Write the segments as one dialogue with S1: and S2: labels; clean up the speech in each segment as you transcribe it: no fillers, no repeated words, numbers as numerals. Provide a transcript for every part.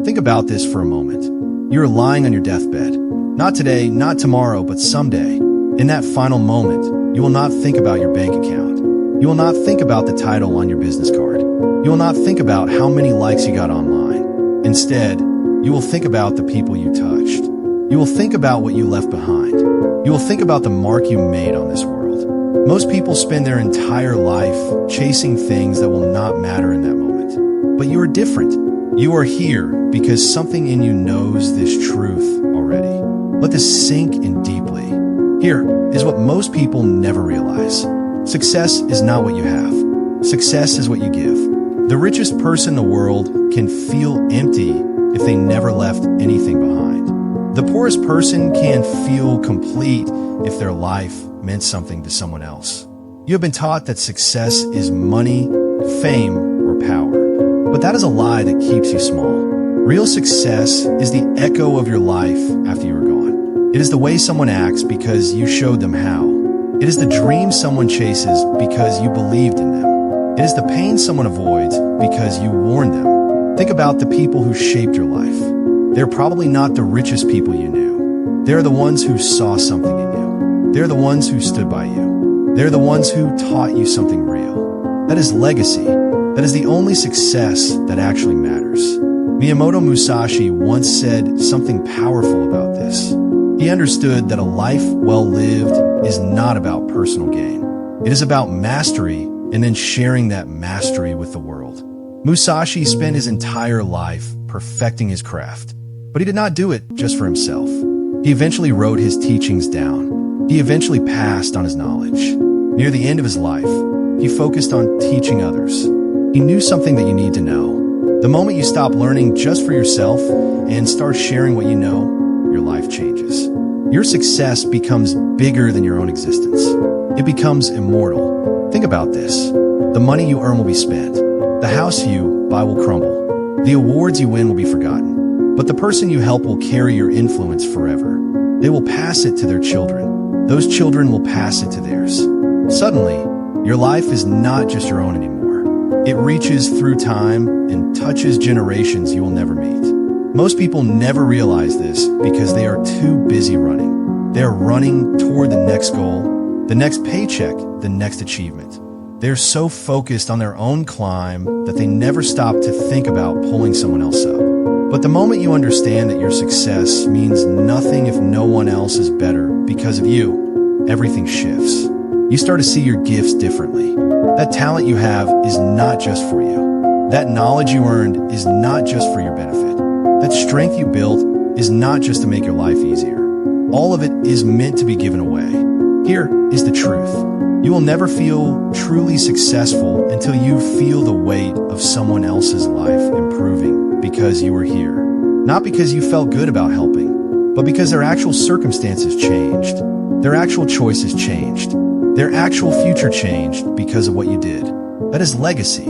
S1: Think about this for a moment. You are lying on your deathbed. Not today, not tomorrow, but someday. In that final moment, you will not think about your bank account. You will not think about the title on your business card. You will not think about how many likes you got online. Instead, you will think about the people you touched. You will think about what you left behind. You will think about the mark you made on this world. Most people spend their entire life chasing things that will not matter in that moment. But you are different. You are here because something in you knows this truth already. Let this sink in deeply. Here is what most people never realize. Success is not what you have. Success is what you give. The richest person in the world can feel empty if they never left anything behind. The poorest person can feel complete if their life meant something to someone else. You have been taught that success is money, fame, or power. But that is a lie that keeps you small. Real success is the echo of your life after you are gone. It is the way someone acts because you showed them how. It is the dream someone chases because you believed in them. It is the pain someone avoids because you warned them. Think about the people who shaped your life. They're probably not the richest people you knew. They're the ones who saw something in you. They're the ones who stood by you. They're the ones who taught you something real. That is legacy. That is the only success that actually matters. Miyamoto Musashi once said something powerful about this. He understood that a life well lived is not about personal gain. It is about mastery and then sharing that mastery with the world. Musashi spent his entire life perfecting his craft, but he did not do it just for himself. He eventually wrote his teachings down. He eventually passed on his knowledge. Near the end of his life, he focused on teaching others. He knew something that you need to know. The moment you stop learning just for yourself and start sharing what you know, your life changes. Your success becomes bigger than your own existence. It becomes immortal. Think about this. The money you earn will be spent. The house you buy will crumble. The awards you win will be forgotten. But the person you help will carry your influence forever. They will pass it to their children. Those children will pass it to theirs. Suddenly, your life is not just your own anymore. It reaches through time and touches generations you will never meet. Most people never realize this because they are too busy running. They are running toward the next goal, the next paycheck, the next achievement. They're so focused on their own climb that they never stop to think about pulling someone else up. But the moment you understand that your success means nothing if no one else is better because of you, everything shifts. You start to see your gifts differently. That talent you have is not just for you. That knowledge you earned is not just for your benefit. That strength you built is not just to make your life easier. All of it is meant to be given away. Here is the truth. You will never feel truly successful until you feel the weight of someone else's life improving because you were here. Not because you felt good about helping, but because their actual circumstances changed. Their actual choices changed. Their actual future changed because of what you did. That is legacy.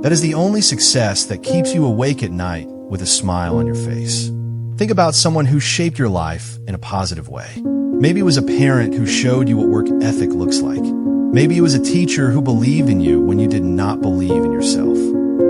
S1: That is the only success that keeps you awake at night with a smile on your face. Think about someone who shaped your life in a positive way. Maybe it was a parent who showed you what work ethic looks like. Maybe it was a teacher who believed in you when you did not believe in yourself.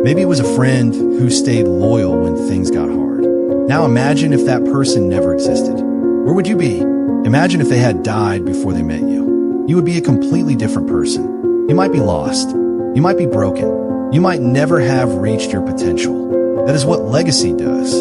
S1: Maybe it was a friend who stayed loyal when things got hard. Now imagine if that person never existed. Where would you be? Imagine if they had died before they met you. You would be a completely different person. You might be lost. You might be broken. You might never have reached your potential. That is what legacy does.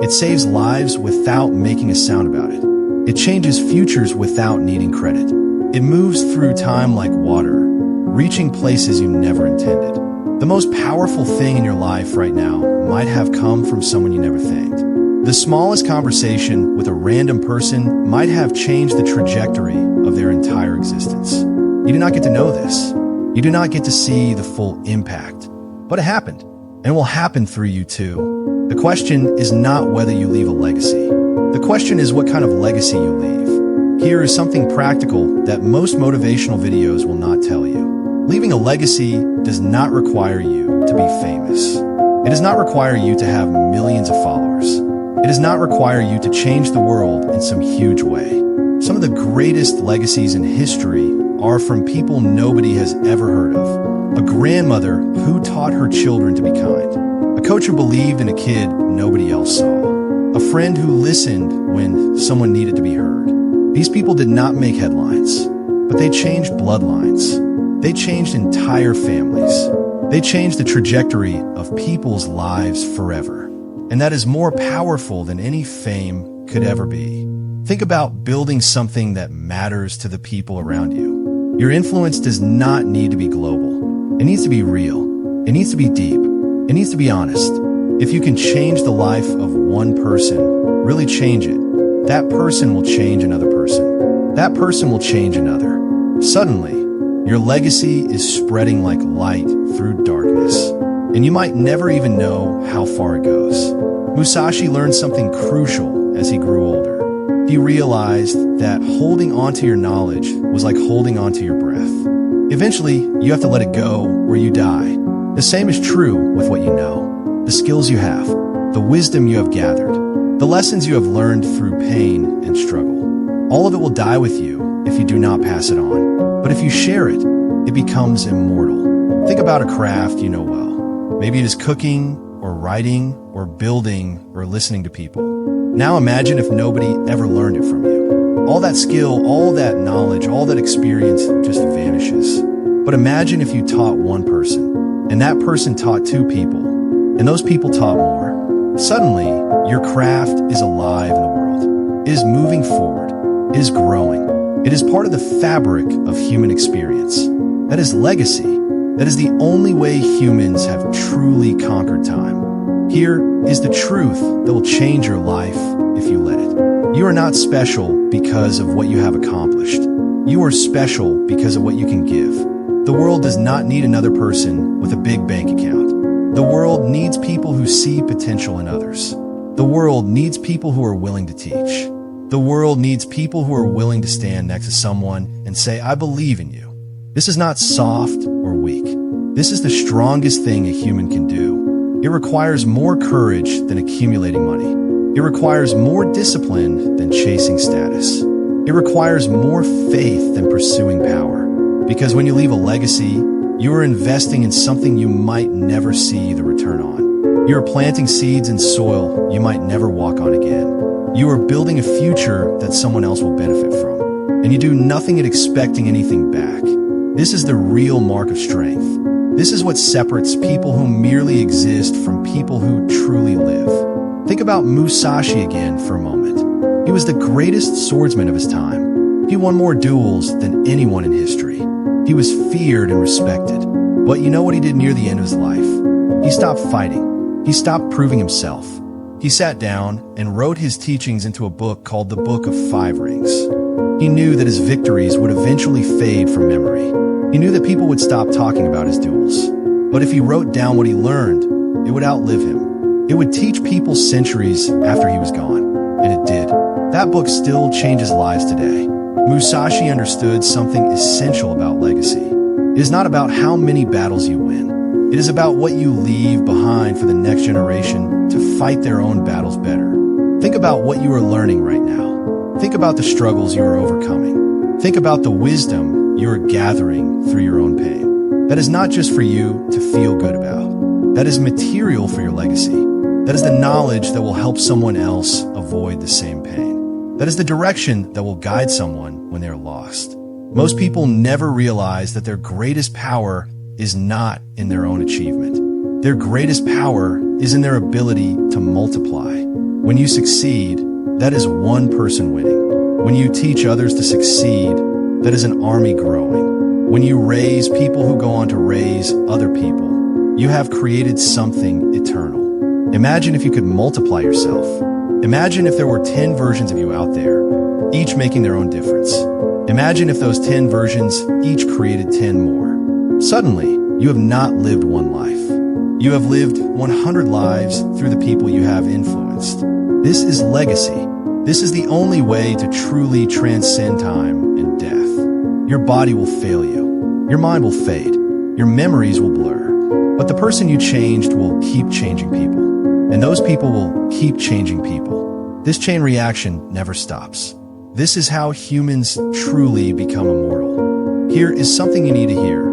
S1: It saves lives without making a sound about it. It changes futures without needing credit. It moves through time like water, reaching places you never intended. The most powerful thing in your life right now might have come from someone you never thanked. The smallest conversation with a random person might have changed the trajectory of their entire existence. You do not get to know this. You do not get to see the full impact. But it happened. And will happen through you too. The question is not whether you leave a legacy. The question is what kind of legacy you leave. Here is something practical that most motivational videos will not tell you. Leaving a legacy does not require you to be famous. It does not require you to have millions of followers. It does not require you to change the world in some huge way. Some of the greatest legacies in history are from people nobody has ever heard of. A grandmother who taught her children to be kind. A A coach who believed in a kid nobody else saw. A friend who listened when someone needed to be heard. These people did not make headlines, but they changed bloodlines. They changed entire families. They changed the trajectory of people's lives forever. And that is more powerful than any fame could ever be. Think about building something that matters to the people around you. Your influence does not need to be global. It needs to be real. It needs to be deep. It needs to be honest. If you can change the life of one person, really change it, that person will change another person. That person will change another. Suddenly, your legacy is spreading like light through darkness, and you might never even know how far it goes. Musashi learned something crucial as he grew older. He realized that holding onto your knowledge was like holding onto your breath. Eventually, you have to let it go or you die. The same is true with what you know, the skills you have, the wisdom you have gathered, the lessons you have learned through pain and struggle. All of it will die with you if you do not pass it on. But if you share it, it becomes immortal. Think about a craft you know well. Maybe it is cooking or writing or building or listening to people. Now imagine if nobody ever learned it from you. All that skill, all that knowledge, all that experience just vanishes. But imagine if you taught one person, and that person taught two people, and those people taught more. Suddenly, your craft is alive in the world. It is moving forward. It is growing. It is part of the fabric of human experience. That is legacy. That is the only way humans have truly conquered time. Here is the truth that will change your life if you let it. You are not special because of what you have accomplished. You are special because of what you can give. The world does not need another person with a big bank account. The world needs people who see potential in others. The world needs people who are willing to teach. The world needs people who are willing to stand next to someone and say, I believe in you. This is not soft or weak. This is the strongest thing a human can do. It requires more courage than accumulating money. It requires more discipline than chasing status. It requires more faith than pursuing power. Because when you leave a legacy, you are investing in something you might never see the return on. You are planting seeds in soil you might never walk on again. You are building a future that someone else will benefit from. And you do nothing at expecting anything back. This is the real mark of strength. This is what separates people who merely exist from people who truly live. Think about Musashi again for a moment. He was the greatest swordsman of his time. He won more duels than anyone in history. He was feared and respected. But you know what he did near the end of his life? He stopped fighting. He stopped proving himself. He sat down and wrote his teachings into a book called the Book of Five Rings. He knew that his victories would eventually fade from memory. He knew that people would stop talking about his duels. But if he wrote down what he learned, it would outlive him. It would teach people centuries after he was gone. And it did. That book still changes lives today. Musashi understood something essential about legacy. It is not about how many battles you win. It is about what you leave behind for the next generation to fight their own battles better. Think about what you are learning right now. Think about the struggles you are overcoming. Think about the wisdom you are gathering through your own pain. That is not just for you to feel good about. That is material for your legacy. That is the knowledge that will help someone else avoid the same pain. That is the direction that will guide someone when they are lost. Most people never realize that their greatest power is not in their own achievement. Their greatest power is in their ability to multiply. When you succeed, that is one person winning. When you teach others to succeed, that is an army growing. When you raise people who go on to raise other people, you have created something eternal. Imagine if you could multiply yourself. Imagine if there were 10 versions of you out there, each making their own difference. Imagine if those 10 versions each created 10 more. Suddenly, you have not lived one life. You have lived 100 lives through the people you have influenced. This is legacy. This is the only way to truly transcend time and death. Your body will fail you. Your mind will fade. Your memories will blur. But the person you changed will keep changing people. And those people will keep changing people. This chain reaction never stops. This is how humans truly become immortal. Here is something you need to hear.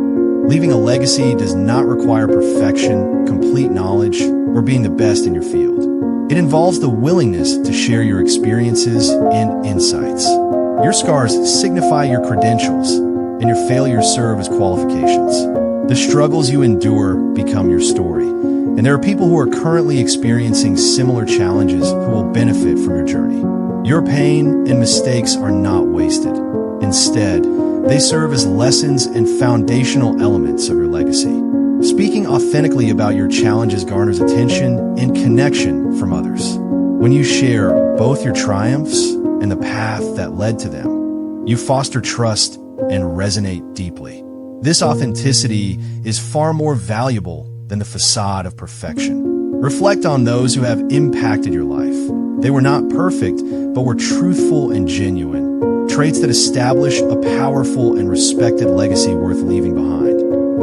S1: Leaving a legacy does not require perfection, complete knowledge, or being the best in your field. It involves the willingness to share your experiences and insights. Your scars signify your credentials, and your failures serve as qualifications. The struggles you endure become your story, and there are people who are currently experiencing similar challenges who will benefit from your journey. Your pain and mistakes are not wasted. Instead, they serve as lessons and foundational elements of your legacy. Speaking authentically about your challenges garners attention and connection from others. When you share both your triumphs and the path that led to them, you foster trust and resonate deeply. This authenticity is far more valuable than the facade of perfection. Reflect on those who have impacted your life. They were not perfect, but were truthful and genuine, traits that establish a powerful and respected legacy worth leaving behind.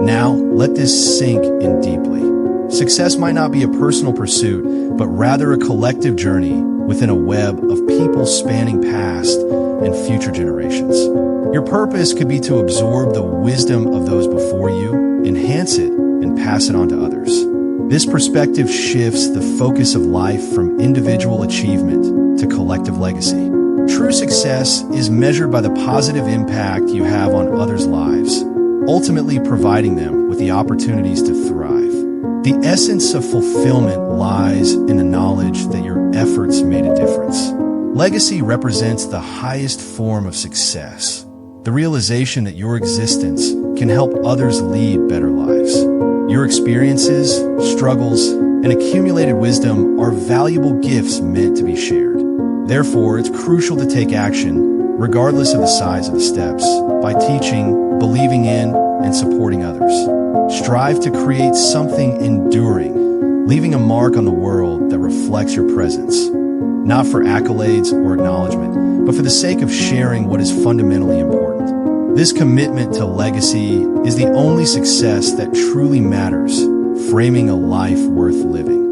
S1: Now, let this sink in deeply. Success might not be a personal pursuit, but rather a collective journey within a web of people spanning past and future generations. Your purpose could be to absorb the wisdom of those before you, enhance it, and pass it on to others. This perspective shifts the focus of life from individual achievement to collective legacy. True success is measured by the positive impact you have on others' lives, ultimately providing them with the opportunities to thrive. The essence of fulfillment lies in the knowledge that your efforts made a difference. Legacy represents the highest form of success, the realization that your existence can help others lead better lives. Your experiences, struggles, and accumulated wisdom are valuable gifts meant to be shared. Therefore, it's crucial to take action, regardless of the size of the steps, by teaching, believing in, and supporting others. Strive to create something enduring, leaving a mark on the world that reflects your presence, not for accolades or acknowledgement, but for the sake of sharing what is fundamentally important. This commitment to legacy is the only success that truly matters, framing a life worth living.